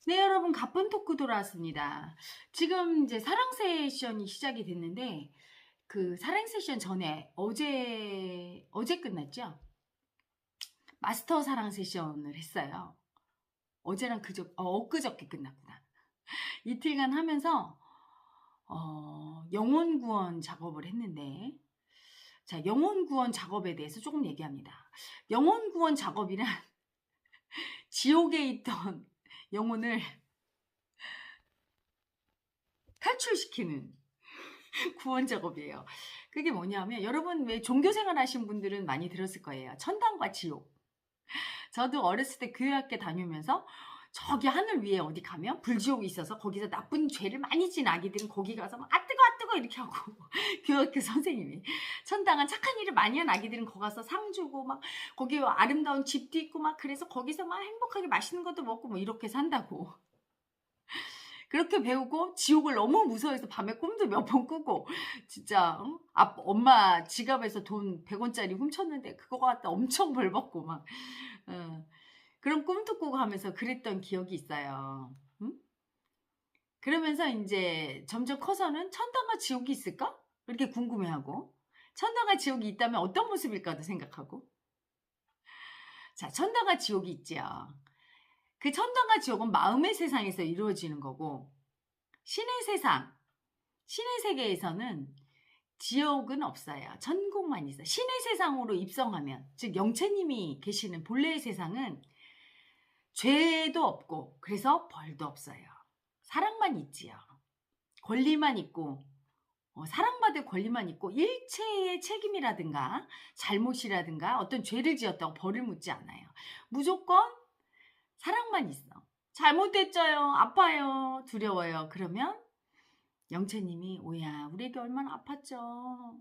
네, 여러분, 가쁜 토크 돌아왔습니다. 지금 이제 사랑 세션이 시작이 됐는데, 그 사랑 세션 전에 어제 끝났죠? 마스터 사랑 세션을 했어요. 어제랑 엊그저께 끝났구나. 이틀간 하면서, 영혼 구원 작업을 했는데, 자, 영혼 구원 작업에 대해서 조금 얘기합니다. 영혼 구원 작업이란 지옥에 있던 영혼을 탈출시키는 구원 작업이에요. 그게 뭐냐면 여러분 왜 종교 생활 하신 분들은 많이 들었을 거예요. 천당과 지옥. 저도 어렸을 때 교회학교 다니면서 저기 하늘 위에 어디 가면 불지옥이 있어서 거기서 나쁜 죄를 많이 진 아기들은 거기 가서 막 아 뜨거 아 뜨거 이렇게 하고 교회학교 선생님이 천당은 착한 일을 많이 한 아기들은 거기 가서 상 주고 막 거기 아름다운 집도 있고 막 그래서 거기서 막 행복하게 맛있는 것도 먹고 뭐 이렇게 산다고. 그렇게 배우고 지옥을 너무 무서워해서 밤에 꿈도 몇 번 꾸고 진짜 엄마 지갑에서 돈 100원짜리 훔쳤는데 그거 갖다 엄청 벌 받고 막 어, 그런 꿈도 꾸고 하면서 그랬던 기억이 있어요. 응? 그러면서 이제 점점 커서는 천당과 지옥이 있을까? 이렇게 궁금해하고 천당과 지옥이 있다면 어떤 모습일까도 생각하고 자, 천당과 지옥이 있지요. 그 천당과 지옥은 마음의 세상에서 이루어지는 거고 신의 세상, 신의 세계에서는 지옥은 없어요. 천국만 있어요. 신의 세상으로 입성하면, 즉 영체님이 계시는 본래의 세상은 죄도 없고 그래서 벌도 없어요. 사랑만 있지요. 권리만 있고 사랑받을 권리만 있고 일체의 책임이라든가 잘못이라든가 어떤 죄를 지었다고 벌을 묻지 않아요. 무조건 사랑만 있어. 잘못했죠요. 아파요. 두려워요. 그러면 영채님이 오야 우리에게 얼마나 아팠죠.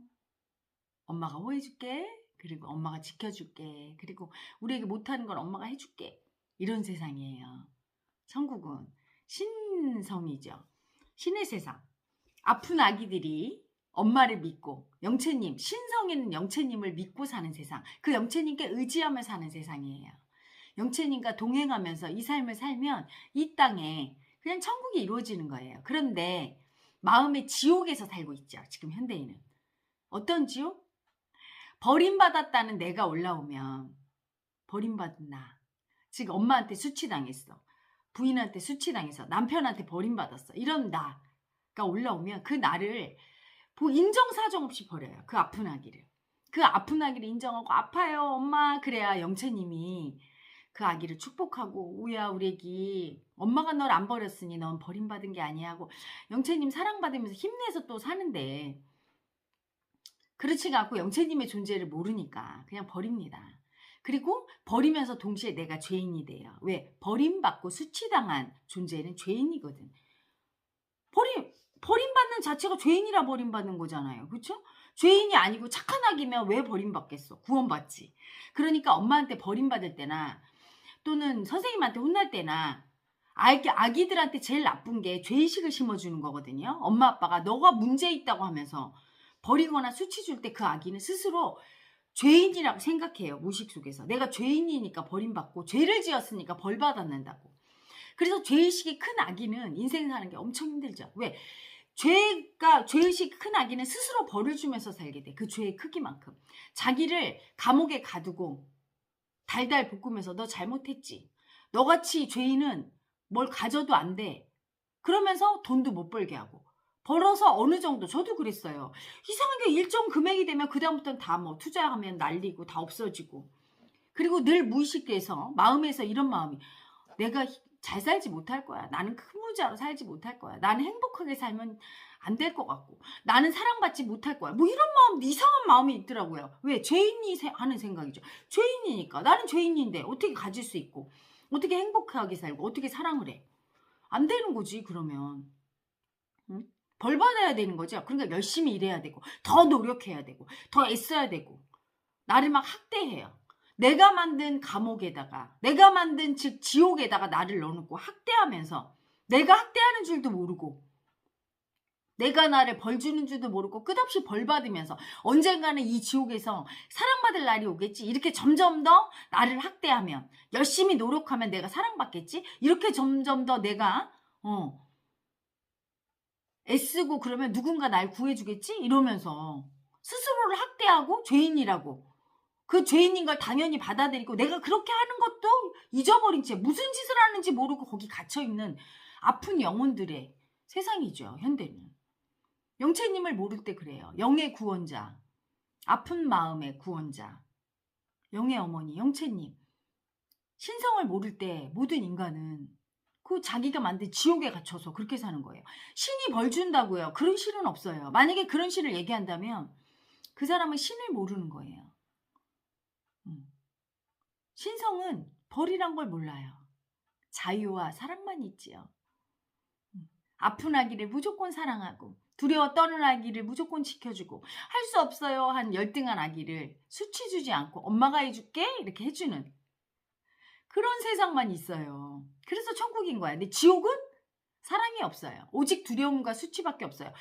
엄마가 호해줄게. 그리고 엄마가 지켜줄게. 그리고 우리에게 못하는 걸 엄마가 해줄게. 이런 세상이에요. 천국은 신성이죠. 신의 세상. 아픈 아기들이 엄마를 믿고 영채님, 신성이는 영채님을 믿고 사는 세상. 그 영채님께 의지하며 사는 세상이에요. 영채님과 동행하면서 이 삶을 살면 이 땅에 그냥 천국이 이루어지는 거예요. 그런데 마음의 지옥에서 살고 있죠. 지금 현대인은. 어떤 지옥? 버림받았다는 내가 올라오면 버림받은 나. 즉 엄마한테 수치당했어. 부인한테 수치당해서 남편한테 버림받았어. 이런 나가 올라오면 그 나를 인정사정 없이 버려요. 그 아픈 아기를. 그 아픈 아기를 인정하고 아파요 엄마 그래야 영채님이 그 아기를 축복하고 우야 우리 애기 엄마가 널 안 버렸으니 넌 버림받은 게 아니야 하고 영채님 사랑받으면서 힘내서 또 사는데 그렇지가 않고 영채님의 존재를 모르니까 그냥 버립니다. 그리고 버리면서 동시에 내가 죄인이 돼요. 왜? 버림받고 수치당한 존재는 죄인이거든. 버림받는 자체가 죄인이라 버림받는 거잖아요. 그렇죠? 죄인이 아니고 착한 아기면 왜 버림받겠어? 구원받지. 그러니까 엄마한테 버림받을 때나 또는 선생님한테 혼날 때나 아기들한테 제일 나쁜 게 죄의식을 심어주는 거거든요. 엄마 아빠가 너가 문제 있다고 하면서 버리거나 수치 줄 때 그 아기는 스스로 죄인이라고 생각해요. 무의식 속에서. 내가 죄인이니까 버림받고 죄를 지었으니까 벌 받았는다고. 그래서 죄의식이 큰 아기는 인생 사는 게 엄청 힘들죠. 왜? 죄의식 큰 아기는 스스로 벌을 주면서 살게 돼. 그 죄의 크기만큼. 자기를 감옥에 가두고 달달 볶으면서 너 잘못했지. 너같이 죄인은 뭘 가져도 안 돼. 그러면서 돈도 못 벌게 하고. 벌어서 어느 정도 저도 그랬어요. 이상하게 일정 금액이 되면 그다음부터는 다 뭐 투자하면 날리고 다 없어지고. 그리고 늘 무의식에서 마음에서 이런 마음이 내가 잘 살지 못할 거야. 나는 큰 부자로 살지 못할 거야. 나는 행복하게 살면 안 될 것 같고. 나는 사랑받지 못할 거야. 뭐 이런 마음, 이상한 마음이 있더라고요. 왜? 죄인이 하는 생각이죠. 죄인이니까. 나는 죄인인데 어떻게 가질 수 있고 어떻게 행복하게 살고 어떻게 사랑을 해. 안 되는 거지 그러면. 응? 벌 받아야 되는 거죠. 그러니까 열심히 일해야 되고 더 노력해야 되고 더 애써야 되고 나를 막 학대해요. 내가 만든 감옥에다가 내가 만든 즉 지옥에다가 나를 넣어놓고 학대하면서 내가 학대하는 줄도 모르고 내가 나를 벌 주는 줄도 모르고 끝없이 벌 받으면서 언젠가는 이 지옥에서 사랑받을 날이 오겠지. 이렇게 점점 더 나를 학대하면, 열심히 노력하면 내가 사랑받겠지. 이렇게 점점 더 내가 애쓰고 그러면 누군가 날 구해주겠지. 이러면서 스스로를 학대하고 죄인이라고, 그 죄인인 걸 당연히 받아들이고 내가 그렇게 하는 것도 잊어버린 채 무슨 짓을 하는지 모르고 거기 갇혀있는 아픈 영혼들의 세상이죠. 현대는. 영채님을 모를 때 그래요. 영의 구원자, 아픈 마음의 구원자, 영의 어머니 영채님. 신성을 모를 때 모든 인간은 그 자기가 만든 지옥에 갇혀서 그렇게 사는 거예요. 신이 벌 준다고요. 그런 신은 없어요. 만약에 그런 신을 얘기한다면 그 사람은 신을 모르는 거예요. 신성은 벌이란 걸 몰라요. 자유와 사랑만 있지요. 아픈 아기를 무조건 사랑하고 두려워 떠는 아기를 무조건 지켜주고, 할 수 없어요 한 열등한 아기를 수치 주지 않고 엄마가 해줄게 이렇게 해주는 그런 세상만 있어요. 그래서 천국인 거야. 근데 지옥은 사랑이 없어요. 오직 두려움과 수치밖에 없어요.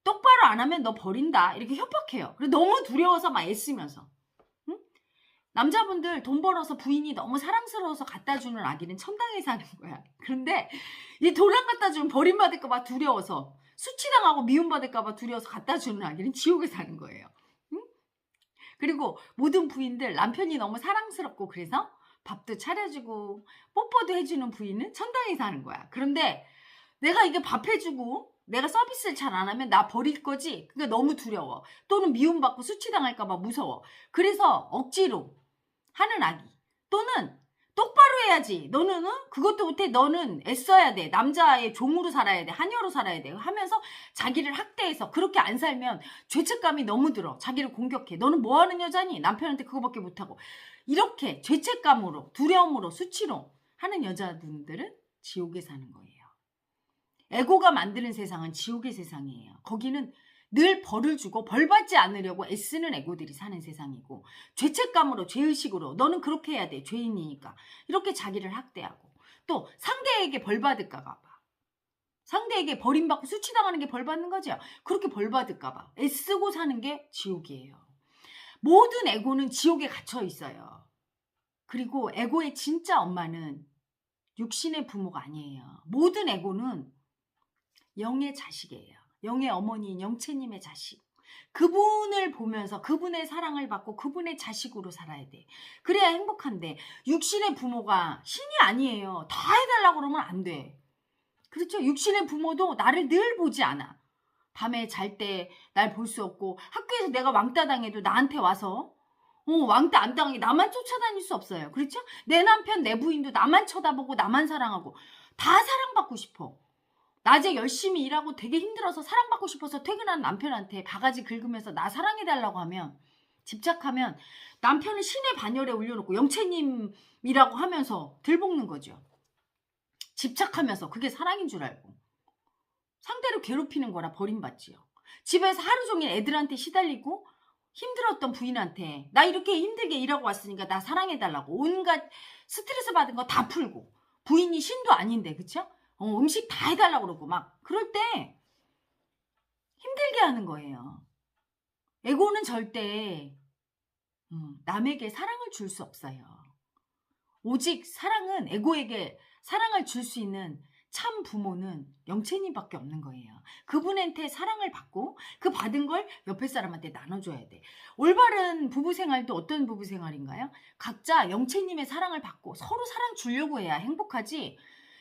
똑바로 안 하면 너 버린다 이렇게 협박해요. 그리고 너무 두려워서 막 애쓰면서. 남자분들 돈 벌어서 부인이 너무 사랑스러워서 갖다 주는 아기는 천당에 사는 거야. 그런데 이 돈 안 갖다 주면 버림받을까 봐 두려워서, 수치당하고 미움받을까 봐 두려워서 갖다 주는 아기는 지옥에 사는 거예요. 그리고 모든 부인들 남편이 너무 사랑스럽고 그래서 밥도 차려주고 뽀뽀도 해주는 부인은 천당에 사는 거야. 그런데 내가 이게 밥 해주고 내가 서비스를 잘 안 하면 나 버릴 거지? 그게 너무 두려워. 또는 미움받고 수치당할까 봐 무서워. 그래서 억지로 하는 아기. 또는 똑바로 해야지. 너는 그것도 못해. 너는 애써야 돼. 남자의 종으로 살아야 돼. 하녀로 살아야 돼. 하면서 자기를 학대해서, 그렇게 안 살면 죄책감이 너무 들어. 자기를 공격해. 너는 뭐 하는 여자니? 남편한테 그거밖에 못하고. 이렇게 죄책감으로, 두려움으로, 수치로 하는 여자분들은 지옥에 사는 거예요. 에고가 만드는 세상은 지옥의 세상이에요. 거기는 늘 벌을 주고 벌 받지 않으려고 애쓰는 에고들이 사는 세상이고, 죄책감으로, 죄의식으로 너는 그렇게 해야 돼. 죄인이니까. 이렇게 자기를 학대하고, 또 상대에게 벌 받을까 봐. 상대에게 버림받고 수치당하는 게 벌 받는 거죠. 그렇게 벌 받을까 봐 애쓰고 사는 게 지옥이에요. 모든 에고는 지옥에 갇혀 있어요. 그리고 에고의 진짜 엄마는 육신의 부모가 아니에요. 모든 에고는 영의 자식이에요. 영의 어머니인 영채님의 자식. 그분을 보면서 그분의 사랑을 받고 그분의 자식으로 살아야 돼. 그래야 행복한데, 육신의 부모가 신이 아니에요. 다 해달라고 그러면 안 돼. 그렇죠? 육신의 부모도 나를 늘 보지 않아. 밤에 잘 때 날 볼 수 없고, 학교에서 내가 왕따 당해도 나한테 와서 왕따 안 당하게 나만 쫓아다닐 수 없어요. 그렇죠? 내 남편, 내 부인도 나만 쳐다보고 나만 사랑하고 다 사랑받고 싶어. 낮에 열심히 일하고 되게 힘들어서 사랑받고 싶어서 퇴근한 남편한테 바가지 긁으면서 나 사랑해달라고 하면, 집착하면 남편을 신의 반열에 올려놓고 영채님이라고 하면서 들볶는 거죠. 집착하면서 그게 사랑인 줄 알고 상대를 괴롭히는 거라 버림받지요. 집에서 하루 종일 애들한테 시달리고 힘들었던 부인한테 나 이렇게 힘들게 일하고 왔으니까 나 사랑해달라고 온갖 스트레스 받은 거 다 풀고, 부인이 신도 아닌데, 그쵸? 음식 다 해달라고 그러고 막 그럴 때 힘들게 하는 거예요. 에고는 절대 남에게 사랑을 줄 수 없어요. 오직 사랑은, 에고에게 사랑을 줄 수 있는 참 부모는 영채님밖에 없는 거예요. 그분한테 사랑을 받고 그 받은 걸 옆에 사람한테 나눠줘야 돼. 올바른 부부생활도 어떤 부부생활인가요? 각자 영채님의 사랑을 받고 서로 사랑 주려고 해야 행복하지.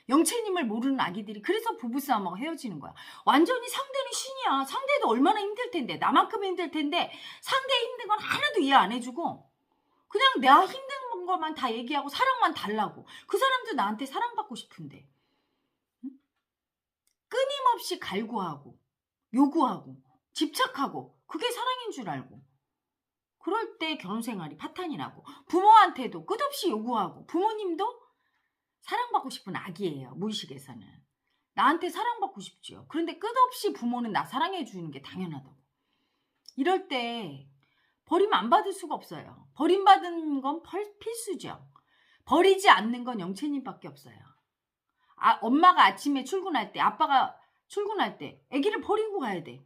영채님을 모르는 아기들이 그래서 부부싸움하고 헤어지는 거야. 완전히 상대는 신이야. 상대도 얼마나 힘들 텐데, 나만큼 힘들 텐데 상대의 힘든 건 하나도 이해 안 해주고 그냥 내가 힘든 것만 다 얘기하고 사랑만 달라고. 그 사람도 나한테 사랑받고 싶은데 끊임없이 갈구하고 요구하고 집착하고 그게 사랑인 줄 알고, 그럴 때 결혼생활이 파탄이 나고, 부모한테도 끝없이 요구하고, 부모님도 사랑받고 싶은 아기예요. 무의식에서는 나한테 사랑받고 싶지요. 그런데 끝없이 부모는 나 사랑해 주는 게 당연하다고. 이럴 때 버림 안 받을 수가 없어요. 버림받은 건 필수죠. 버리지 않는 건 영채님밖에 없어요. 엄마가 아침에 출근할 때 아빠가 출근할 때 아기를 버리고 가야 돼.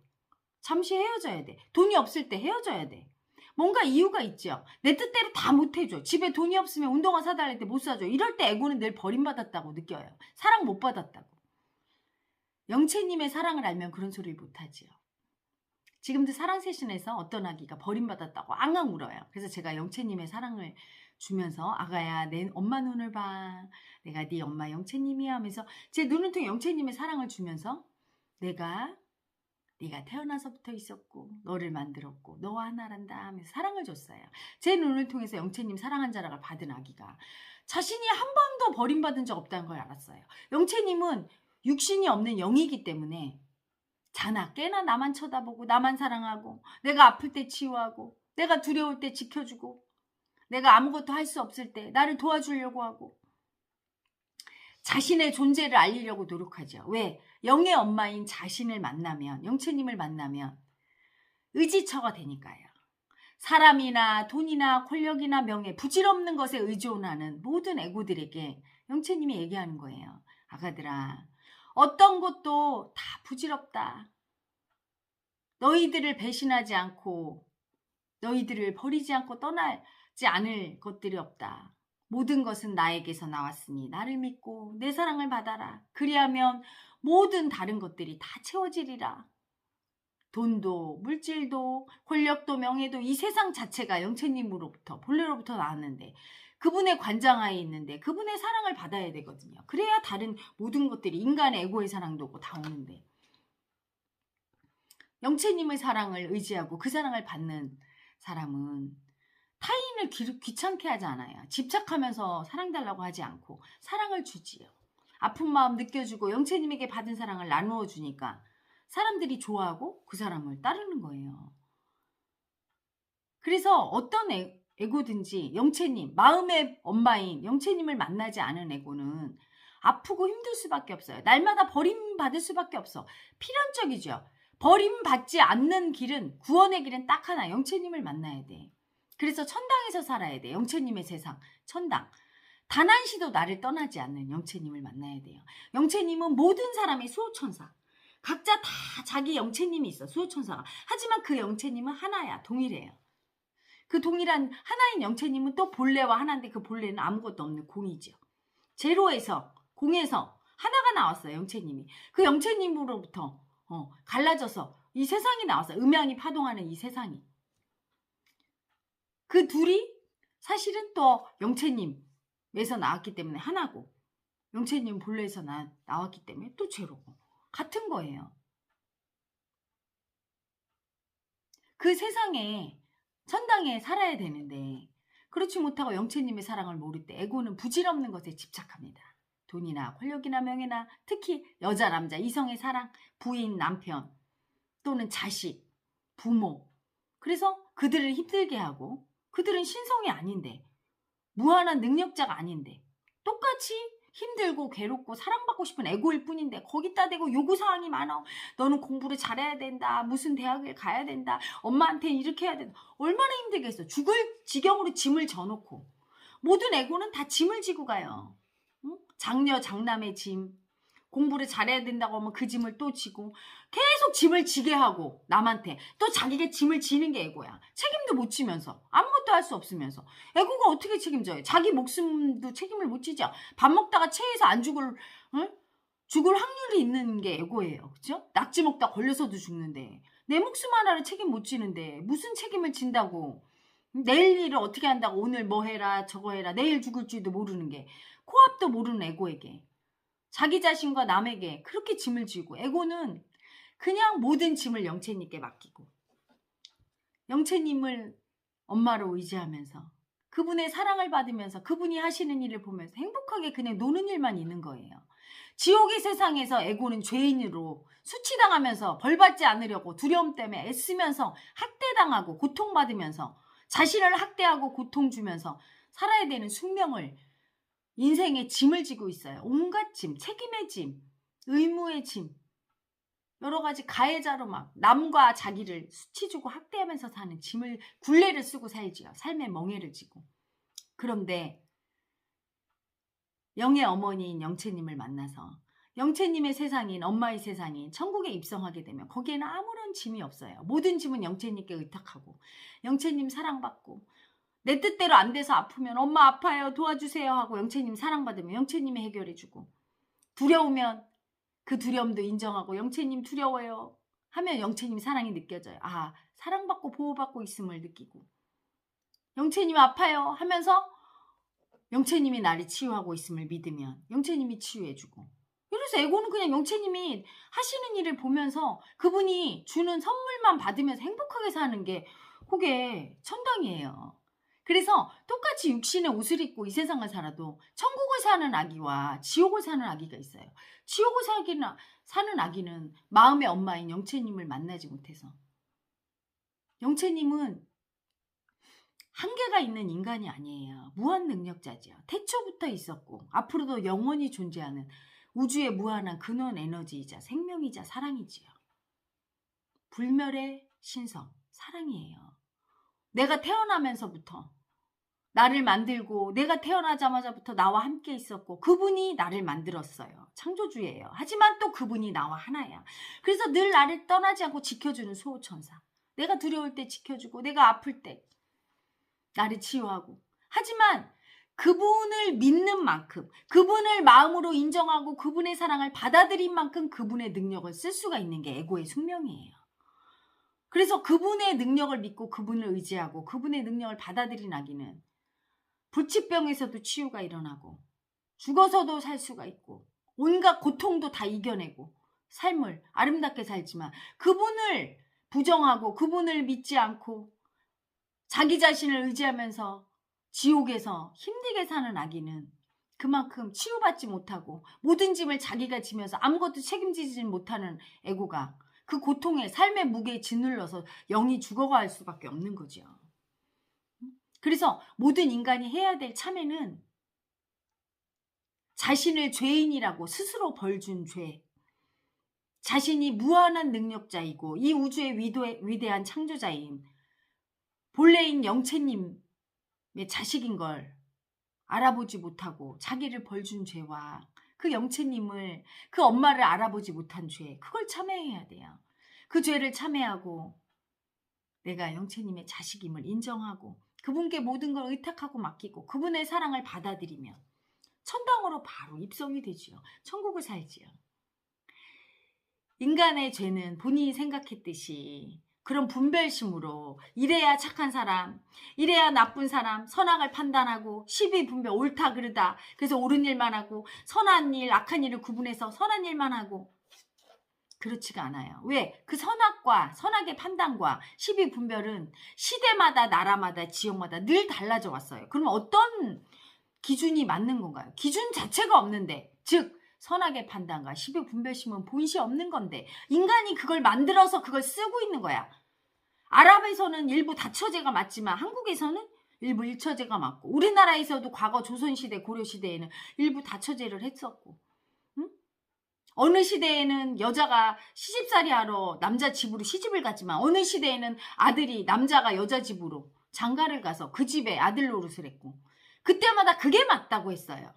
잠시 헤어져야 돼. 돈이 없을 때 헤어져야 돼. 뭔가 이유가 있죠. 내 뜻대로 다 못해줘. 집에 돈이 없으면 운동화 사달랄 때 못 사줘. 이럴 때 에고는 늘 버림받았다고 느껴요. 사랑 못 받았다고. 영채님의 사랑을 알면 그런 소리를 못하지요. 지금도 사랑 세션에서 어떤 아기가 버림받았다고 앙앙 울어요. 그래서 제가 영채님의 사랑을 주면서 아가야 내 엄마 눈을 봐. 내가 네 엄마 영채님이야 하면서 제 눈을 통해 영채님의 사랑을 주면서 네가 태어나서부터 있었고 너를 만들었고 너와 하나란다 하면서 사랑을 줬어요. 제 눈을 통해서 영채님 사랑한 자락을 받은 아기가 자신이 한 번도 버림받은 적 없다는 걸 알았어요. 영채님은 육신이 없는 영이기 때문에 자나 깨나 나만 쳐다보고 나만 사랑하고 내가 아플 때 치유하고 내가 두려울 때 지켜주고 내가 아무것도 할 수 없을 때 나를 도와주려고 하고 자신의 존재를 알리려고 노력하죠. 왜? 영의 엄마인 자신을 만나면 영채님을 만나면 의지처가 되니까요. 사람이나 돈이나 권력이나 명예 부질없는 것에 의존하는 모든 에고들에게 영채님이 얘기하는 거예요. 아가들아 어떤 것도 다 부질없다. 너희들을 배신하지 않고 너희들을 버리지 않고 떠나지 않을 것들이 없다. 모든 것은 나에게서 나왔으니 나를 믿고 내 사랑을 받아라. 그리하면 모든 다른 것들이 다 채워지리라. 돈도 물질도 권력도 명예도 이 세상 자체가 영채님으로부터 본래로부터 나왔는데 그분의 관장하에 있는데 그분의 사랑을 받아야 되거든요. 그래야 다른 모든 것들이 인간의 에고의 사랑도 오고 다 오는데 영채님의 사랑을 의지하고 그 사랑을 받는 사람은 타인을 귀찮게 하지 않아요. 집착하면서 사랑달라고 하지 않고 사랑을 주지요. 아픈 마음 느껴주고 영채님에게 받은 사랑을 나누어 주니까 사람들이 좋아하고 그 사람을 따르는 거예요. 그래서 어떤 에고든지 영채님, 마음의 엄마인 영채님을 만나지 않은 에고는 아프고 힘들 수밖에 없어요. 날마다 버림받을 수밖에 없어. 필연적이죠. 버림받지 않는 길은 구원의 길은 딱 하나. 영채님을 만나야 돼. 그래서 천당에서 살아야 돼. 영채님의 세상, 천당. 단 한시도 나를 떠나지 않는 영채님을 만나야 돼요. 영채님은 모든 사람의 수호천사. 각자 다 자기 영채님이 있어. 수호천사가. 하지만 그 영채님은 하나야. 동일해요. 그 동일한 하나인 영채님은 또 본래와 하나인데 그 본래는 아무것도 없는 공이죠. 제로에서 공에서 하나가 나왔어요. 영채님이. 그 영채님으로부터 갈라져서 이 세상이 나왔어요. 음양이 파동하는 이 세상이. 그 둘이 사실은 또 영채님에서 나왔기 때문에 하나고 영채님 본래에서 나왔기 때문에 또 제로고 같은 거예요. 그 세상에 천당에 살아야 되는데 그렇지 못하고 영채님의 사랑을 모를 때 에고는 부질없는 것에 집착합니다. 돈이나 권력이나 명예나 특히 여자, 남자, 이성의 사랑, 부인, 남편 또는 자식, 부모 그래서 그들을 힘들게 하고 그들은 신성이 아닌데 무한한 능력자가 아닌데 똑같이 힘들고 괴롭고 사랑받고 싶은 에고일 뿐인데 거기다 대고 요구사항이 많아. 너는 공부를 잘해야 된다. 무슨 대학을 가야 된다. 엄마한테 이렇게 해야 된다. 얼마나 힘들겠어. 죽을 지경으로 짐을 져놓고 모든 에고는 다 짐을 지고 가요. 응? 장녀 장남의 짐. 공부를 잘해야 된다고 하면 그 짐을 또 지고 계속 짐을 지게 하고 남한테 또 자기가 짐을 지는 게 에고야. 책임도 못 지면서 아무것도 할 수 없으면서 에고가 어떻게 책임져요? 자기 목숨도 책임을 못 지죠. 밥 먹다가 체해서 안 죽을 확률이 있는 게 에고예요. 그렇죠? 낙지 먹다 걸려서도 죽는데 내 목숨 하나를 책임 못 지는데 무슨 책임을 진다고 내일 일을 어떻게 한다고 오늘 뭐 해라 저거 해라 내일 죽을지도 모르는 게 코앞도 모르는 에고에게 자기 자신과 남에게 그렇게 짐을 지고 에고는 그냥 모든 짐을 영채님께 맡기고 영채님을 엄마로 의지하면서 그분의 사랑을 받으면서 그분이 하시는 일을 보면서 행복하게 그냥 노는 일만 있는 거예요. 지옥의 세상에서 에고는 죄인으로 수치당하면서 벌받지 않으려고 두려움 때문에 애쓰면서 학대당하고 고통받으면서 자신을 학대하고 고통 주면서 살아야 되는 숙명을 인생의 짐을 지고 있어요. 온갖 짐, 책임의 짐, 의무의 짐, 여러 가지 가해자로 막 남과 자기를 수치 주고 학대하면서 사는 짐을 굴레를 쓰고 살지요. 삶의 멍해를 지고. 그런데 영의 어머니인 영채님을 만나서 영채님의 세상인, 엄마의 세상인 천국에 입성하게 되면 거기에는 아무런 짐이 없어요. 모든 짐은 영채님께 의탁하고 영채님 사랑받고, 내 뜻대로 안 돼서 아프면 엄마 아파요 도와주세요 하고 영채님 사랑받으면 영채님이 해결해주고, 두려우면 그 두려움도 인정하고 영채님 두려워요 하면 영채님 사랑이 느껴져요. 아, 사랑받고 보호받고 있음을 느끼고, 영채님 아파요 하면서 영채님이 나를 치유하고 있음을 믿으면 영채님이 치유해주고, 그래서 에고는 그냥 영채님이 하시는 일을 보면서 그분이 주는 선물만 받으면서 행복하게 사는 게 그게 천당이에요. 그래서 똑같이 육신의 옷을 입고 이 세상을 살아도 천국을 사는 아기와 지옥을 사는 아기가 있어요. 지옥을 사는 아기는 마음의 엄마인 영채님을 만나지 못해서, 영채님은 한계가 있는 인간이 아니에요. 무한 능력자지요. 태초부터 있었고 앞으로도 영원히 존재하는 우주의 무한한 근원 에너지이자 생명이자 사랑이지요. 불멸의 신성, 사랑이에요. 내가 태어나면서부터 나를 만들고 내가 태어나자마자부터 나와 함께 있었고 그분이 나를 만들었어요. 창조주예요. 하지만 또 그분이 나와 하나야. 그래서 늘 나를 떠나지 않고 지켜주는 수호천사. 내가 두려울 때 지켜주고 내가 아플 때 나를 치유하고, 하지만 그분을 믿는 만큼, 그분을 마음으로 인정하고 그분의 사랑을 받아들인 만큼 그분의 능력을 쓸 수가 있는 게 에고의 숙명이에요. 그래서 그분의 능력을 믿고 그분을 의지하고 그분의 능력을 받아들인 아기는 불치병에서도 치유가 일어나고 죽어서도 살 수가 있고 온갖 고통도 다 이겨내고 삶을 아름답게 살지만, 그분을 부정하고 그분을 믿지 않고 자기 자신을 의지하면서 지옥에서 힘들게 사는 아기는 그만큼 치유받지 못하고 모든 짐을 자기가 지면서 아무것도 책임지지 못하는 에고가 그 고통에 삶의 무게에 짓눌러서 영이 죽어갈 수밖에 없는 거죠. 그래서 모든 인간이 해야 될 참회는 자신을 죄인이라고 스스로 벌준 죄, 자신이 무한한 능력자이고 이 우주의 위대한 창조자인 본래인 영채님의 자식인 걸 알아보지 못하고 자기를 벌준 죄와 그 영채님을, 그 엄마를 알아보지 못한 죄, 그걸 참회해야 돼요. 그 죄를 참회하고 내가 영채님의 자식임을 인정하고 그분께 모든 걸 의탁하고 맡기고 그분의 사랑을 받아들이면 천당으로 바로 입성이 되지요. 천국을 살지요. 인간의 죄는 본인이 생각했듯이 그런 분별심으로 이래야 착한 사람, 이래야 나쁜 사람, 선악을 판단하고 시비 분별, 옳다 그르다, 그래서 옳은 일만 하고 선한 일, 악한 일을 구분해서 선한 일만 하고, 그렇지가 않아요. 왜? 그 선악과 선악의 판단과 시비 분별은 시대마다 나라마다 지역마다 늘 달라져 왔어요. 그러면 어떤 기준이 맞는 건가요? 기준 자체가 없는데, 즉 선악의 판단과 시비 분별심은 본시 없는 건데 인간이 그걸 만들어서 그걸 쓰고 있는 거야. 아랍에서는 일부 다처제가 맞지만 한국에서는 일부 일처제가 맞고, 우리나라에서도 과거 조선시대 고려시대에는 일부 다처제를 했었고, 응? 어느 시대에는 여자가 시집살이 하러 남자 집으로 시집을 갔지만 어느 시대에는 아들이 남자가 여자 집으로 장가를 가서 그 집에 아들 노릇을 했고, 그때마다 그게 맞다고 했어요.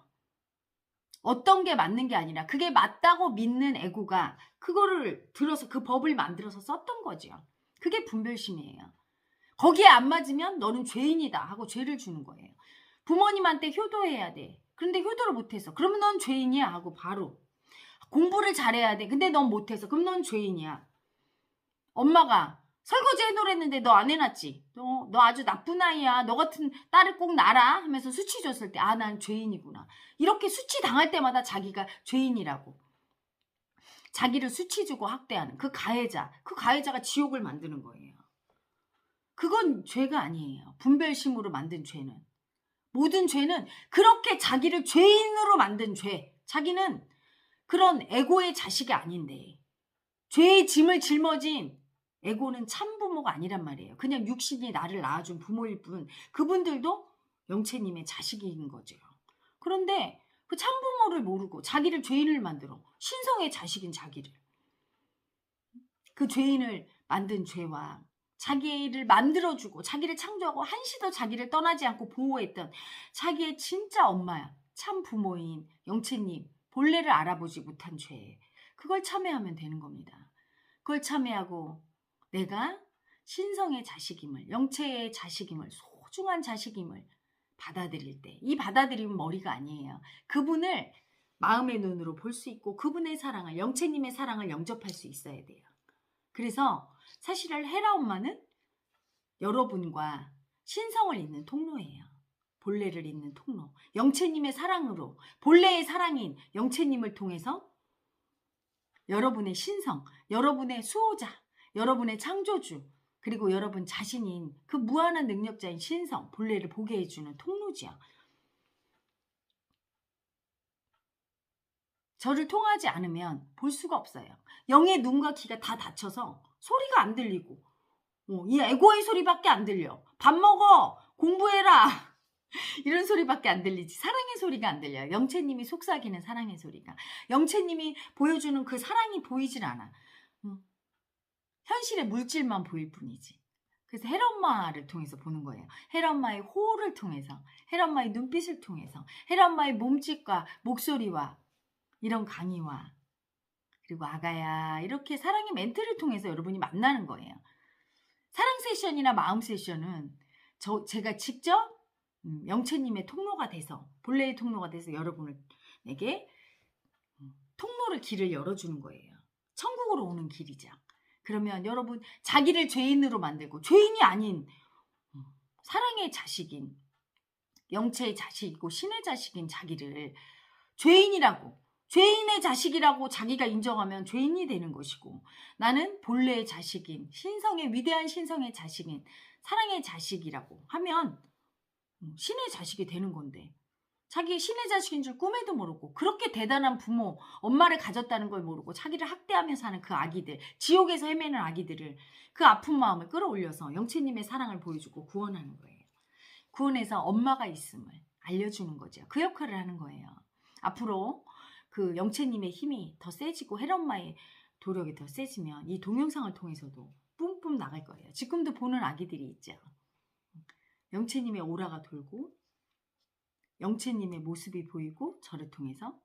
어떤 게 맞는 게 아니라 그게 맞다고 믿는 에고가 그거를 들어서 그 법을 만들어서 썼던 거죠. 그게 분별심이에요. 거기에 안 맞으면 너는 죄인이다 하고 죄를 주는 거예요. 부모님한테 효도해야 돼. 그런데 효도를 못해서 그러면 넌 죄인이야 하고 바로. 공부를 잘해야 돼. 근데 넌 못해서 그럼 넌 죄인이야. 엄마가 설거지 해놓으랬는데 너 안 해놨지. 너 아주 나쁜 아이야. 너 같은 딸을 꼭 낳아라 하면서 수치 줬을 때 아, 난 죄인이구나. 이렇게 수치 당할 때마다 자기가 죄인이라고. 자기를 수치 주고 학대하는 그 가해자가 지옥을 만드는 거예요. 그건 죄가 아니에요. 분별심으로 만든 죄는. 모든 죄는 그렇게 자기를 죄인으로 만든 죄. 자기는 그런 에고의 자식이 아닌데 죄의 짐을 짊어진 에고는 참 부모가 아니란 말이에요. 그냥 육신이 나를 낳아준 부모일 뿐 그분들도 영채님의 자식인 거죠. 그런데 그 참부모를 모르고 자기를 죄인을 만들어 신성의 자식인 자기를, 그 죄인을 만든 죄와 자기를 만들어주고 자기를 창조하고 한시도 자기를 떠나지 않고 보호했던 자기의 진짜 엄마야, 참 부모인 영채님 본래를 알아보지 못한 죄. 그걸 참회하면 되는 겁니다. 그걸 참회하고 내가 신성의 자식임을, 영체의 자식임을, 소중한 자식임을 받아들일 때, 이 받아들이면 머리가 아니에요. 그분을 마음의 눈으로 볼 수 있고 그분의 사랑을, 영체님의 사랑을 영접할 수 있어야 돼요. 그래서 사실은 헤라 엄마는 여러분과 신성을 잇는 통로예요. 본래를 잇는 통로. 영체님의 사랑으로, 본래의 사랑인 영체님을 통해서 여러분의 신성, 여러분의 수호자, 여러분의 창조주, 그리고 여러분 자신인 그 무한한 능력자인 신성, 본래를 보게 해주는 통로지요. 저를 통하지 않으면 볼 수가 없어요. 영의 눈과 귀가 다 닫혀서 소리가 안 들리고 이 에고의 소리밖에 안 들려. 밥 먹어! 공부해라! 이런 소리밖에 안 들리지. 사랑의 소리가 안 들려요. 영체님이 속삭이는 사랑의 소리가. 영체님이 보여주는 그 사랑이 보이질 않아. 현실의 물질만 보일 뿐이지. 그래서 헤라 엄마를 통해서 보는 거예요. 헤라 엄마의 호를 통해서, 헤라 엄마의 눈빛을 통해서, 헤라 엄마의 몸짓과 목소리와 이런 강의와 그리고 아가야 이렇게 사랑의 멘트를 통해서 여러분이 만나는 거예요. 사랑 세션이나 마음 세션은 제가 직접 영체님의 통로가 돼서, 본래의 통로가 돼서 여러분에게 통로를, 길을 열어주는 거예요. 천국으로 오는 길이죠. 그러면 여러분 자기를 죄인으로 만들고, 죄인이 아닌 사랑의 자식인, 영체의 자식이고 신의 자식인 자기를 죄인이라고, 죄인의 자식이라고 자기가 인정하면 죄인이 되는 것이고, 나는 본래의 자식인, 신성의, 위대한 신성의 자식인 사랑의 자식이라고 하면 신의 자식이 되는 건데, 자기 신의 자식인 줄 꿈에도 모르고, 그렇게 대단한 부모, 엄마를 가졌다는 걸 모르고 자기를 학대하며 사는 그 아기들, 지옥에서 헤매는 아기들을, 그 아픈 마음을 끌어올려서 영체님의 사랑을 보여주고 구원하는 거예요. 구원해서 엄마가 있음을 알려주는 거죠. 그 역할을 하는 거예요. 앞으로 그 영체님의 힘이 더 세지고 헤라 엄마의 도력이 더 세지면 이 동영상을 통해서도 뿜뿜 나갈 거예요. 지금도 보는 아기들이 있죠. 영체님의 오라가 돌고 영체님의 모습이 보이고, 저를 통해서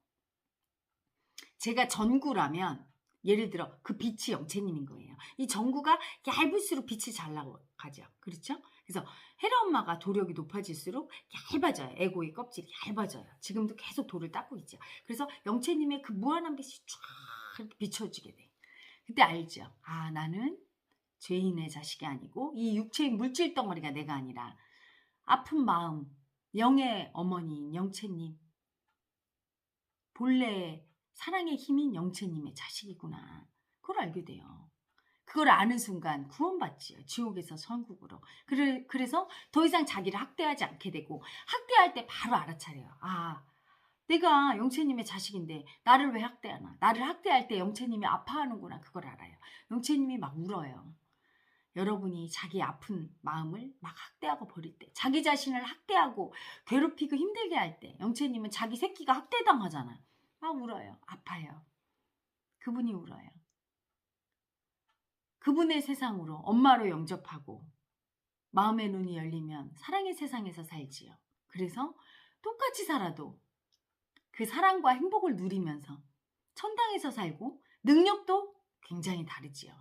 제가 전구라면 예를 들어 그 빛이 영체님인 거예요. 이 전구가 얇을수록 빛이 잘 나가죠. 그렇죠? 그래서 헤라 엄마가 도력이 높아질수록 얇아져요. 에고의 껍질이 얇아져요. 지금도 계속 돌을 닦고 있죠. 그래서 영체님의 그 무한한 빛이 쫙 비춰지게 돼. 그때 알죠. 아, 나는 죄인의 자식이 아니고 이 육체의 물질 덩어리가 내가 아니라 아픈 마음, 영의 어머니인 영체님, 본래의 사랑의 힘인 영체님의 자식이구나. 그걸 알게 돼요. 그걸 아는 순간 구원받지요. 지옥에서 천국으로. 그래서 더 이상 자기를 학대하지 않게 되고, 학대할 때 바로 알아차려요. 아, 내가 영체님의 자식인데 나를 왜 학대하나. 나를 학대할 때 영체님이 아파하는구나. 그걸 알아요. 영체님이 막 울어요. 여러분이 자기 아픈 마음을 막 학대하고 버릴 때, 자기 자신을 학대하고 괴롭히고 힘들게 할 때, 영체님은 자기 새끼가 학대당하잖아. 막 울어요. 아파요. 그분이 울어요. 그분의 세상으로 엄마로 영접하고 마음의 눈이 열리면 사랑의 세상에서 살지요. 그래서 똑같이 살아도 그 사랑과 행복을 누리면서 천당에서 살고, 능력도 굉장히 다르지요.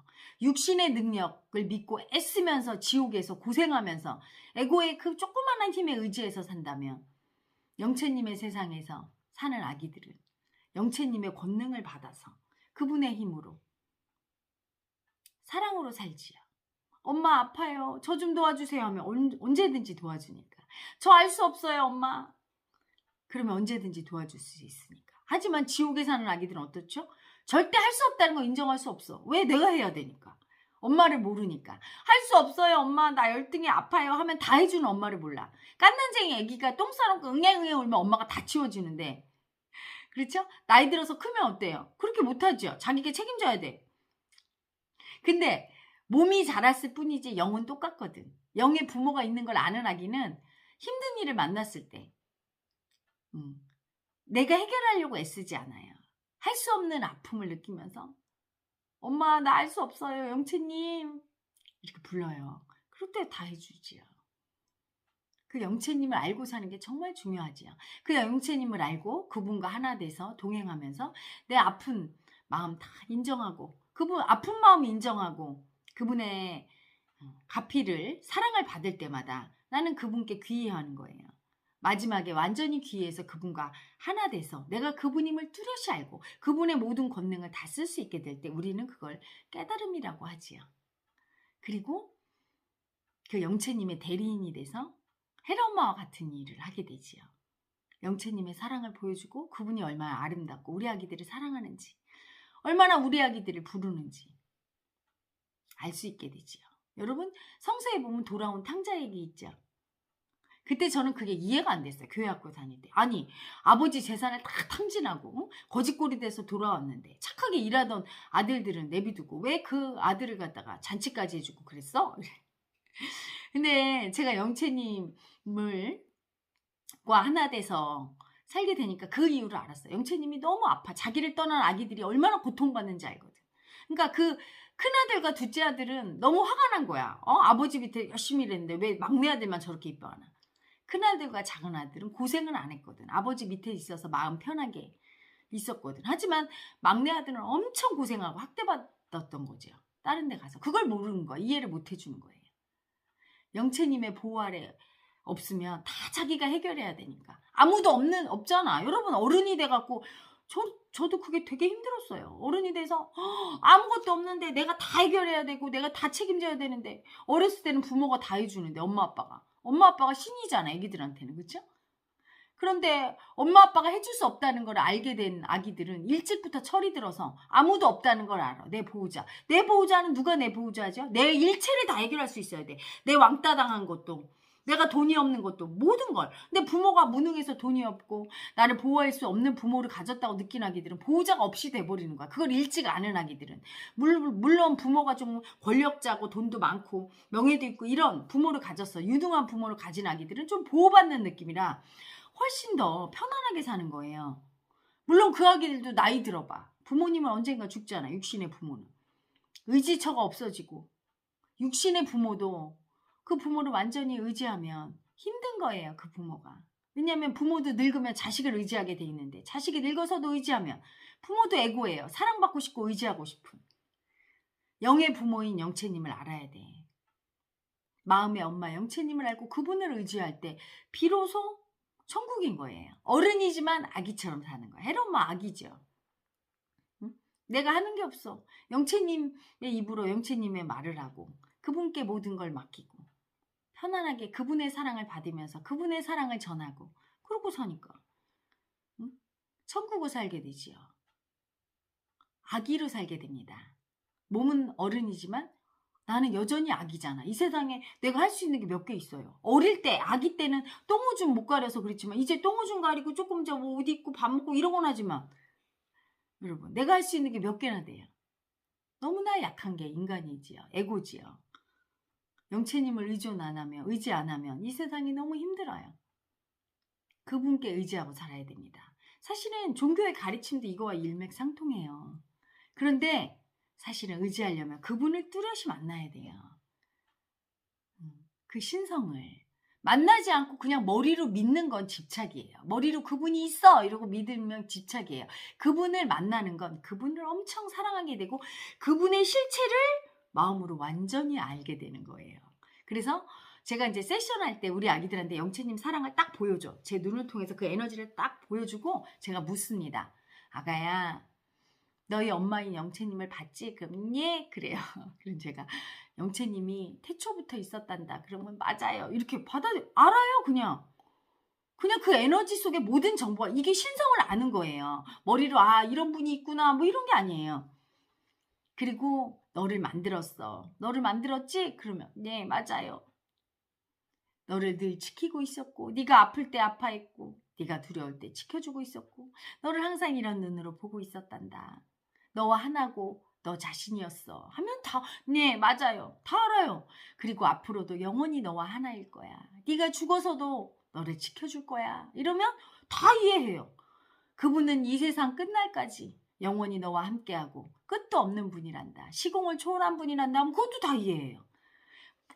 육신의 능력을 믿고 애쓰면서 지옥에서 고생하면서 에고의 그 조그마한 힘에 의지해서 산다면, 영체님의 세상에서 사는 아기들은 영체님의 권능을 받아서 그분의 힘으로 사랑으로 살지요. 엄마 아파요. 저 좀 도와주세요 하면 언제든지 도와주니까. 저 알 수 없어요, 엄마. 그러면 언제든지 도와줄 수 있으니까. 하지만 지옥에 사는 아기들은 어떻죠? 절대 할 수 없다는 거 인정할 수 없어. 왜? 내가 해야 되니까. 엄마를 모르니까. 할 수 없어요, 엄마. 나 열등이 아파요 하면 다 해주는 엄마를 몰라. 깐난쟁이 애기가 똥 싸놓고 응애응애 울면 엄마가 다 치워주는데, 그렇죠? 나이 들어서 크면 어때요? 그렇게 못하죠. 자기가 책임져야 돼. 근데 몸이 자랐을 뿐이지 영은 똑같거든. 영의 부모가 있는 걸 아는 아기는 힘든 일을 만났을 때 내가 해결하려고 애쓰지 않아요. 할 수 없는 아픔을 느끼면서 엄마 나 알 수 없어요, 영채님 이렇게 불러요. 그럴 때 다 해주지요. 그 영체님을 알고 사는 게 정말 중요하지요. 그 영체님을 알고 그분과 하나 돼서 동행하면서 내 아픈 마음 다 인정하고 그분 아픈 마음 인정하고 그분의 가피를 사랑을 받을 때마다 나는 그분께 귀의하는 거예요. 마지막에 완전히 귀의해서 그분과 하나 돼서 내가 그분임을 뚜렷이 알고 그분의 모든 권능을 다 쓸 수 있게 될 때 우리는 그걸 깨달음이라고 하지요. 그리고 그 영체님의 대리인이 돼서 헬엄마와 같은 일을 하게 되지요. 영체님의 사랑을 보여주고 그분이 얼마나 아름답고 우리 아기들을 사랑하는지 얼마나 우리 아기들을 부르는지 알 수 있게 되지요. 여러분 성서에 보면 돌아온 탕자 얘기 있죠. 그때 저는 그게 이해가 안 됐어요. 교회 학교 다닐 때. 아니 아버지 재산을 다 탕진하고 거짓골이 돼서 돌아왔는데 착하게 일하던 아들들은 내비두고 왜 그 아들을 갖다가 잔치까지 해주고 그랬어? 근데 제가 영채님을 과 하나 돼서 살게 되니까 그 이유를 알았어요. 영채님이 너무 아파. 자기를 떠난 아기들이 얼마나 고통받는지 알거든. 그러니까 그 큰아들과 둘째 아들은 너무 화가 난 거야. 아버지 밑에 열심히 일했는데 왜 막내 아들만 저렇게 이뻐하나. 큰아들과 작은 아들은 고생은 안 했거든. 아버지 밑에 있어서 마음 편하게 있었거든. 하지만 막내 아들은 엄청 고생하고 학대받았던 거죠. 다른 데 가서. 그걸 모르는 거야. 이해를 못 해주는 거예요. 영채님의 보호 아래 없으면 다 자기가 해결해야 되니까. 아무도 없잖아. 여러분 어른이 돼갖고 저도 그게 되게 힘들었어요. 어른이 돼서 아무것도 없는데 내가 다 해결해야 되고 내가 다 책임져야 되는데 어렸을 때는 부모가 다 해주는데 엄마 아빠가 신이잖아. 애기들한테는. 그렇죠? 그런데 엄마 아빠가 해줄 수 없다는 걸 알게 된 아기들은 일찍부터 철이 들어서 아무도 없다는 걸 알아. 내 보호자. 내 보호자는 누가 내 보호자죠? 내 일체를 다 해결할 수 있어야 돼. 내 왕따 당한 것도 내가 돈이 없는 것도 모든 걸. 근데 부모가 무능해서 돈이 없고 나를 보호할 수 없는 부모를 가졌다고 느낀 아기들은 보호자가 없이 돼버리는 거야. 그걸 읽지 않은 아기들은. 물론 부모가 좀 권력자고 돈도 많고 명예도 있고 이런 부모를 가졌어. 유능한 부모를 가진 아기들은 좀 보호받는 느낌이라 훨씬 더 편안하게 사는 거예요. 물론 그 아기들도 나이 들어봐. 부모님은 언젠가 죽잖아. 육신의 부모는. 의지처가 없어지고 육신의 부모도 그 부모를 완전히 의지하면 힘든 거예요. 그 부모가. 왜냐하면 부모도 늙으면 자식을 의지하게 돼 있는데 자식이 늙어서도 의지하면 부모도 애고예요. 사랑받고 싶고 의지하고 싶은. 영의 부모인 영채님을 알아야 돼. 마음의 엄마 영채님을 알고 그분을 의지할 때 비로소 천국인 거예요. 어른이지만 아기처럼 사는 거야. 헬엄마 아기죠. 응? 내가 하는 게 없어. 영채님의 입으로 영채님의 말을 하고 그분께 모든 걸 맡기고 편안하게 그분의 사랑을 받으면서 그분의 사랑을 전하고 그러고 사니까 응? 천국을 살게 되지요. 아기로 살게 됩니다. 몸은 어른이지만 나는 여전히 아기잖아. 이 세상에 내가 할 수 있는 게 몇 개 있어요. 어릴 때 아기 때는 똥오줌 못 가려서 그랬지만 이제 똥오줌 가리고 조금 옷 입고 밥 먹고 이러곤 하지만 여러분 내가 할 수 있는 게 몇 개나 돼요. 너무나 약한 게 인간이지요. 에고지요. 영채님을 의지 안 하면 이 세상이 너무 힘들어요. 그분께 의지하고 살아야 됩니다. 사실은 종교의 가르침도 이거와 일맥상통해요. 그런데 사실은 의지하려면 그분을 뚜렷이 만나야 돼요. 그 신성을 만나지 않고 그냥 머리로 믿는 건 집착이에요. 머리로 그분이 있어 이러고 믿으면 집착이에요. 그분을 만나는 건 그분을 엄청 사랑하게 되고 그분의 실체를 마음으로 완전히 알게 되는 거예요. 그래서 제가 이제 세션 할 때 우리 아기들한테 영채님 사랑을 딱 보여줘. 제 눈을 통해서 그 에너지를 딱 보여주고 제가 묻습니다. 아가야 너희 엄마인 영채님을 봤지? 그럼 예 그래요. 그럼 제가 영채님이 태초부터 있었단다. 그러면 맞아요. 이렇게 알아요 그냥. 그냥 그 에너지 속에 모든 정보가 이게 신성을 아는 거예요. 머리로 이런 분이 있구나 뭐 이런 게 아니에요. 그리고 너를 만들었어. 너를 만들었지? 그러면 네 맞아요. 너를 늘 지키고 있었고 네가 아플 때 아파했고 네가 두려울 때 지켜주고 있었고 너를 항상 이런 눈으로 보고 있었단다. 너와 하나고 너 자신이었어. 하면 네 맞아요. 다 알아요. 그리고 앞으로도 영원히 너와 하나일 거야. 네가 죽어서도 너를 지켜줄 거야. 이러면 다 이해해요. 그분은 이 세상 끝날까지 영원히 너와 함께하고 끝도 없는 분이란다. 시공을 초월한 분이란다 하면 그것도 다 이해해요.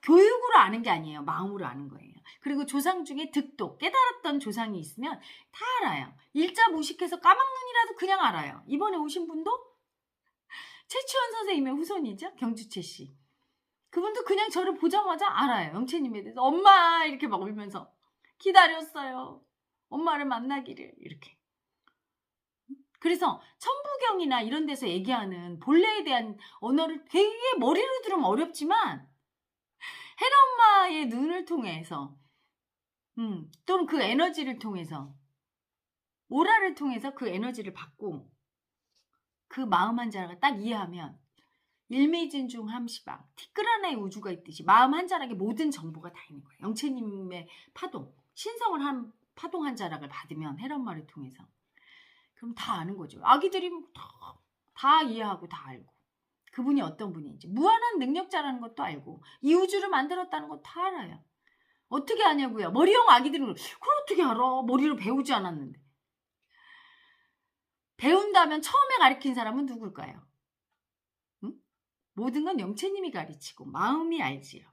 교육으로 아는 게 아니에요. 마음으로 아는 거예요. 그리고 조상 중에 득도, 깨달았던 조상이 있으면 다 알아요. 일자 무식해서 까막눈이라도 그냥 알아요. 이번에 오신 분도 최치원 선생님의 후손이죠. 경주채 씨. 그분도 그냥 저를 보자마자 알아요. 영채님에 대해서. 엄마 이렇게 막 울면서 기다렸어요. 엄마를 만나기를 이렇게. 그래서 천부경이나 이런 데서 얘기하는 본래에 대한 언어를 되게 머리로 들으면 어렵지만 헬엄마의 눈을 통해서 또는 그 에너지를 통해서 오라를 통해서 그 에너지를 받고 그 마음 한 자락을 딱 이해하면 일매진중 함시방 티끌 하나의 우주가 있듯이 마음 한 자락에 모든 정보가 다 있는 거예요. 영채님의 파동, 신성을 한 파동 한 자락을 받으면 헬엄마를 통해서 그럼 다 아는 거죠. 아기들이 다 이해하고 다 알고 그분이 어떤 분인지 무한한 능력자라는 것도 알고 이 우주를 만들었다는 것도 다 알아요. 어떻게 아냐고요. 머리형 아기들은 그걸 어떻게 알아. 머리로 배우지 않았는데. 배운다면 처음에 가르친 사람은 누굴까요? 응? 모든 건 영채님이 가르치고 마음이 알지요.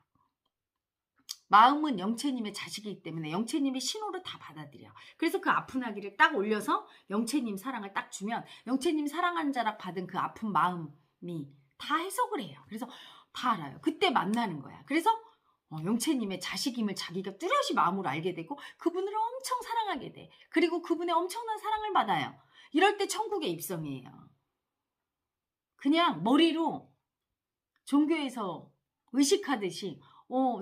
마음은 영채님의 자식이기 때문에 영채님의 신호를 다 받아들여. 그래서 그 아픈 아기를 딱 올려서 영채님 사랑을 딱 주면 영채님 사랑한 자락 받은 그 아픈 마음이 다 해석을 해요. 그래서 다 알아요. 그때 만나는 거야. 그래서 영채님의 자식임을 자기가 뚜렷이 마음으로 알게 되고 그분을 엄청 사랑하게 돼. 그리고 그분의 엄청난 사랑을 받아요. 이럴 때 천국에 입성이에요. 그냥 머리로 종교에서 의식하듯이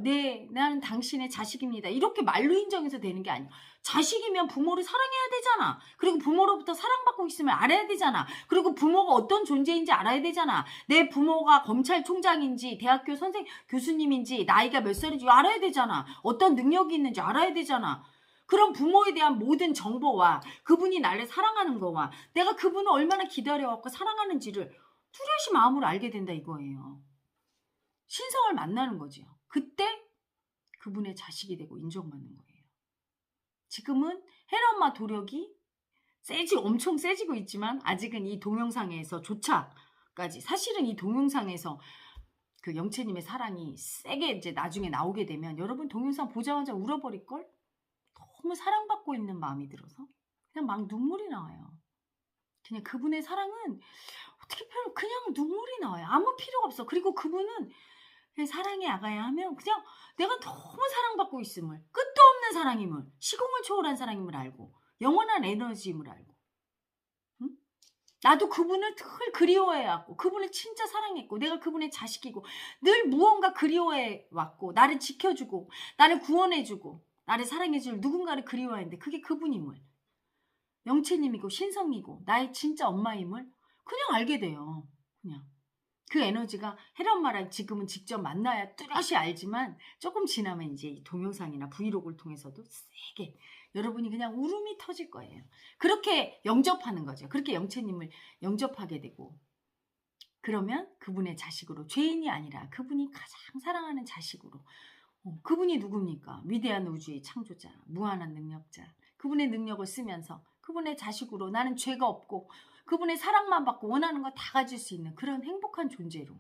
네, 나는 당신의 자식입니다. 이렇게 말로 인정해서 되는 게 아니야. 자식이면 부모를 사랑해야 되잖아. 그리고 부모로부터 사랑받고 있으면 알아야 되잖아. 그리고 부모가 어떤 존재인지 알아야 되잖아. 내 부모가 검찰총장인지 대학교 교수님인지 나이가 몇 살인지 알아야 되잖아. 어떤 능력이 있는지 알아야 되잖아. 그런 부모에 대한 모든 정보와 그분이 나를 사랑하는 거와 내가 그분을 얼마나 기다려왔고 사랑하는지를 뚜렷이 마음으로 알게 된다 이거예요. 신성을 만나는 거죠. 그때 그분의 자식이 되고 인정받는 거예요. 지금은 헬엄마 도력이 엄청 세지고 있지만 아직은 이 동영상에서조차까지 사실은 이 동영상에서 그 영채님의 사랑이 세게 이제 나중에 나오게 되면 여러분 동영상 보자마자 울어버릴걸? 너무 사랑받고 있는 마음이 들어서 그냥 막 눈물이 나와요. 그냥 그분의 사랑은 어떻게 표현 그냥 눈물이 나와요. 아무 필요가 없어. 그리고 그분은 사랑의 아가야 하면 그냥 내가 너무 사랑받고 있음을 끝도 없는 사랑임을 시공을 초월한 사랑임을 알고 영원한 에너지임을 알고 응? 나도 그분을 늘 그리워해왔고 그분을 진짜 사랑했고 내가 그분의 자식이고 늘 무언가 그리워해왔고 나를 지켜주고 나를 구원해주고 나를 사랑해줄 누군가를 그리워했는데 그게 그분임을 영채님이고 신성이고 나의 진짜 엄마임을 그냥 알게 돼요. 그냥 그 에너지가 헬엄마랑 지금은 직접 만나야 뚜렷이 알지만 조금 지나면 이제 이 동영상이나 브이로그를 통해서도 세게 여러분이 그냥 울음이 터질 거예요. 그렇게 영접하는 거죠. 그렇게 영채님을 영접하게 되고 그러면 그분의 자식으로 죄인이 아니라 그분이 가장 사랑하는 자식으로 그분이 누굽니까? 위대한 우주의 창조자, 무한한 능력자. 그분의 능력을 쓰면서 그분의 자식으로 나는 죄가 없고 그분의 사랑만 받고 원하는 거 다 가질 수 있는 그런 행복한 존재로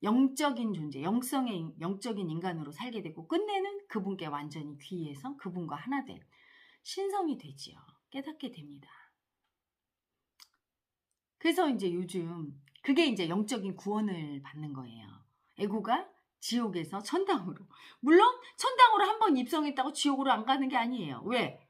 영적인 존재, 영적인 인간으로 살게 되고 끝내는 그분께 완전히 귀해서 그분과 하나 된 신성이 되지요. 깨닫게 됩니다. 그래서 이제 요즘 그게 이제 영적인 구원을 받는 거예요. 에고가 지옥에서 천당으로. 물론 천당으로 한번 입성했다고 지옥으로 안 가는 게 아니에요. 왜?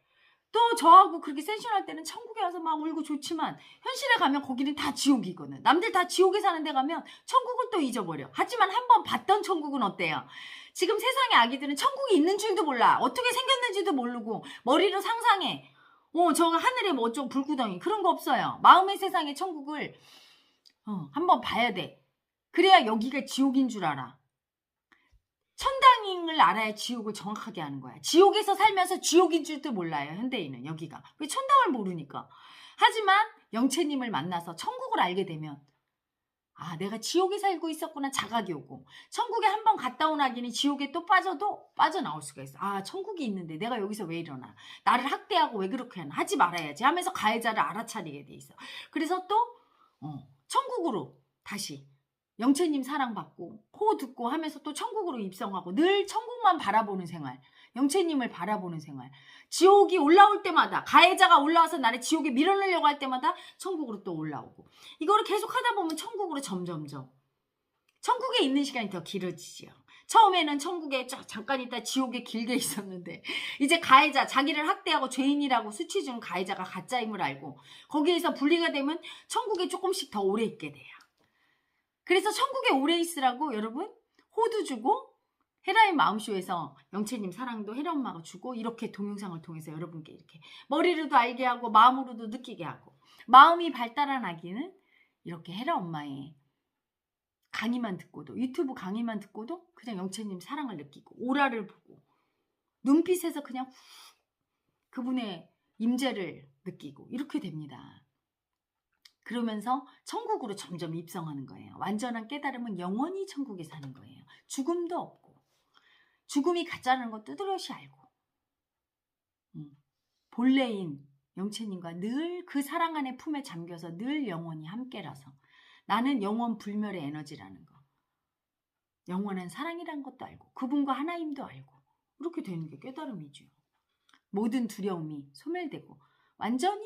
또 저하고 그렇게 세션할 때는 천국에 와서 막 울고 좋지만 현실에 가면 거기는 다 지옥이거든. 남들 다 지옥에 사는 데 가면 천국을 또 잊어버려. 하지만 한번 봤던 천국은 어때요? 지금 세상의 아기들은 천국이 있는 줄도 몰라. 어떻게 생겼는지도 모르고 머리로 상상해. 저 하늘에 뭐 어쩌고 불구덩이 그런 거 없어요. 마음의 세상의 천국을 한번 봐야 돼. 그래야 여기가 지옥인 줄 알아. 천당을 알아야 지옥을 정확하게 아는 거야. 지옥에서 살면서 지옥인 줄도 몰라요. 현대인은 여기가. 왜 천당을 모르니까. 하지만 영채님을 만나서 천국을 알게 되면 내가 지옥에 살고 있었구나 자각이 오고 천국에 한번 갔다 온 아기는 지옥에 또 빠져도 빠져나올 수가 있어. 천국이 있는데 내가 여기서 왜 이러나. 나를 학대하고 왜 그렇게 하나. 하지 말아야지 하면서 가해자를 알아차리게 돼 있어. 그래서 또 천국으로 다시 영채님 사랑받고 호 듣고 하면서 또 천국으로 입성하고 늘 천국만 바라보는 생활, 영채님을 바라보는 생활. 지옥이 올라올 때마다, 가해자가 올라와서 나를 지옥에 밀어넣으려고 할 때마다 천국으로 또 올라오고, 이거를 계속 하다 보면 천국으로 점점점, 천국에 있는 시간이 더 길어지지요. 처음에는 천국에 잠깐 있다 지옥에 길게 있었는데, 이제 가해자, 자기를 학대하고 죄인이라고 수치 준 가해자가 가짜임을 알고 거기에서 분리가 되면 천국에 조금씩 더 오래 있게 돼요. 그래서 천국에 오래 있으라고 여러분 호두 주고, 헤라의 마음쇼에서 영채님 사랑도 헤라 엄마가 주고, 이렇게 동영상을 통해서 여러분께 이렇게 머리로도 알게 하고 마음으로도 느끼게 하고, 마음이 발달한 아기는 이렇게 헤라 엄마의 강의만 듣고도, 유튜브 강의만 듣고도 그냥 영채님 사랑을 느끼고, 오라를 보고 눈빛에서 그냥 그분의 임재를 느끼고 이렇게 됩니다. 그러면서 천국으로 점점 입성하는 거예요. 완전한 깨달음은 영원히 천국에 사는 거예요. 죽음도 없고, 죽음이 가짜라는 거 뚜드러시 알고, 본래인 영채님과 늘 그 사랑 안에 품에 잠겨서 늘 영원히 함께라서, 나는 영원 불멸의 에너지라는 거, 영원한 사랑이라는 것도 알고, 그분과 하나임도 알고, 이렇게 되는 게 깨달음이죠. 모든 두려움이 소멸되고 완전히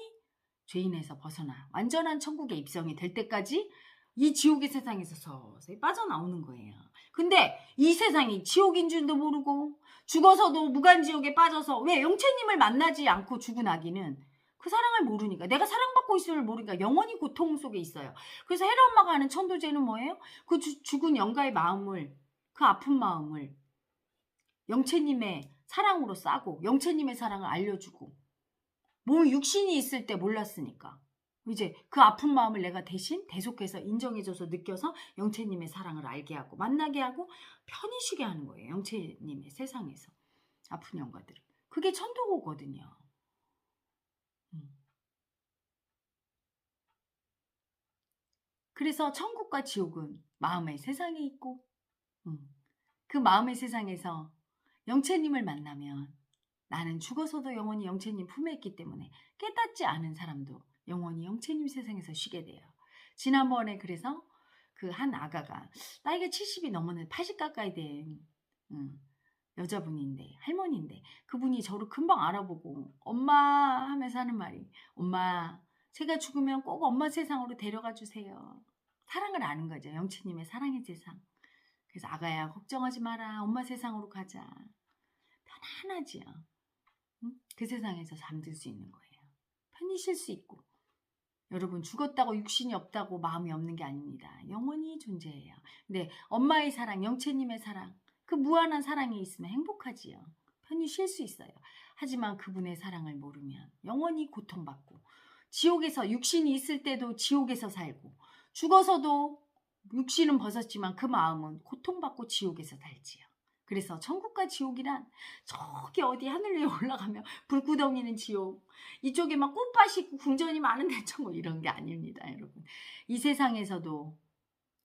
죄인에서 벗어나 완전한 천국에 입성이 될 때까지 이 지옥의 세상에서 서서히 빠져나오는 거예요. 근데 이 세상이 지옥인 줄도 모르고 죽어서도 무간지옥에 빠져서, 왜 영채님을 만나지 않고 죽은 아기는 그 사랑을 모르니까, 내가 사랑받고 있음을 모르니까 영원히 고통 속에 있어요. 그래서 헤라 엄마가 하는 천도제는 뭐예요? 그 죽은 영가의 마음을, 그 아픈 마음을 영채님의 사랑으로 싸고 영채님의 사랑을 알려주고, 몸 육신이 있을 때 몰랐으니까 이제 그 아픈 마음을 내가 대신 대속해서 인정해줘서 느껴서 영채님의 사랑을 알게 하고 만나게 하고 편히 쉬게 하는 거예요. 영채님의 세상에서 아픈 영가들을. 그게 천도고거든요. 그래서 천국과 지옥은 마음의 세상에 있고, 그 마음의 세상에서 영채님을 만나면 나는 죽어서도 영원히 영채님 품에 있기 때문에 깨닫지 않은 사람도 영원히 영채님 세상에서 쉬게 돼요. 지난번에 그래서 그 한 아가가 나이가 70이 넘었는데 80 가까이 된 여자분인데, 할머니인데, 그분이 저를 금방 알아보고 엄마 하면서 하는 말이, 엄마 제가 죽으면 꼭 엄마 세상으로 데려가 주세요. 사랑을 아는 거죠. 영채님의 사랑의 세상. 그래서 아가야 걱정하지 마라. 엄마 세상으로 가자. 편안하지요. 그 세상에서 잠들 수 있는 거예요. 편히 쉴 수 있고. 여러분, 죽었다고 육신이 없다고 마음이 없는 게 아닙니다. 영원히 존재해요. 근데 엄마의 사랑, 영채님의 사랑, 그 무한한 사랑이 있으면 행복하지요. 편히 쉴 수 있어요. 하지만 그분의 사랑을 모르면 영원히 고통받고, 지옥에서 육신이 있을 때도 지옥에서 살고, 죽어서도 육신은 벗었지만 그 마음은 고통받고 지옥에서 살지요. 그래서 천국과 지옥이란 저기 어디 하늘 위에 올라가면 불구덩이는 지옥, 이쪽에 막 꽃밭이 있고 궁전이 많은데 천국, 이런 게 아닙니다. 여러분, 이 세상에서도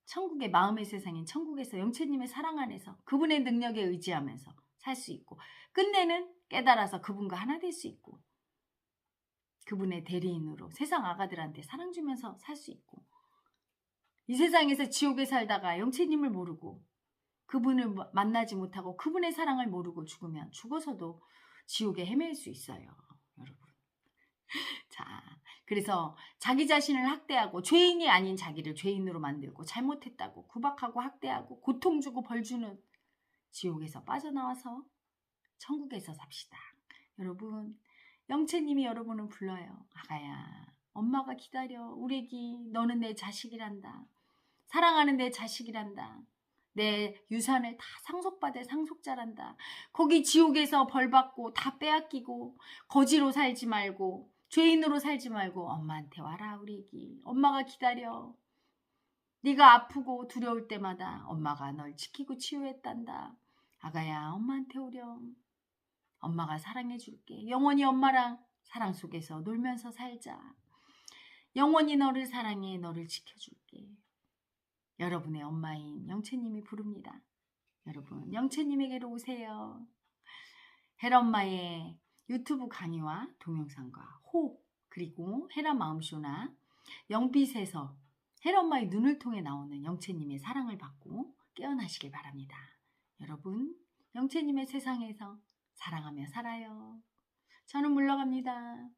천국의 마음의 세상인 천국에서 영채님의 사랑 안에서 그분의 능력에 의지하면서 살 수 있고, 끝내는 깨달아서 그분과 하나 될 수 있고, 그분의 대리인으로 세상 아가들한테 사랑 주면서 살 수 있고, 이 세상에서 지옥에 살다가 영채님을 모르고 그분을 만나지 못하고 그분의 사랑을 모르고 죽으면 죽어서도 지옥에 헤맬 수 있어요. 여러분. 자, 그래서 자기 자신을 학대하고 죄인이 아닌 자기를 죄인으로 만들고 잘못했다고 구박하고 학대하고 고통 주고 벌 주는 지옥에서 빠져나와서 천국에서 삽시다. 여러분, 영채님이 여러분을 불러요. 아가야, 엄마가 기다려. 우리 애기, 너는 내 자식이란다. 사랑하는 내 자식이란다. 내 유산을 다 상속받을 상속자란다. 거기 지옥에서 벌받고 다 빼앗기고 거지로 살지 말고 죄인으로 살지 말고 엄마한테 와라. 우리 애기, 엄마가 기다려. 네가 아프고 두려울 때마다 엄마가 널 지키고 치유했단다. 아가야, 엄마한테 오렴. 엄마가 사랑해줄게. 영원히 엄마랑 사랑 속에서 놀면서 살자. 영원히 너를 사랑해, 너를 지켜줄게. 여러분의 엄마인 영채님이 부릅니다. 여러분, 영채님에게로 오세요. 헤라 엄마의 유튜브 강의와 동영상과 호흡, 그리고 헤라 마음쇼나 영빛에서 헬엄마의 눈을 통해 나오는 영채님의 사랑을 받고 깨어나시길 바랍니다. 여러분, 영채님의 세상에서 사랑하며 살아요. 저는 물러갑니다.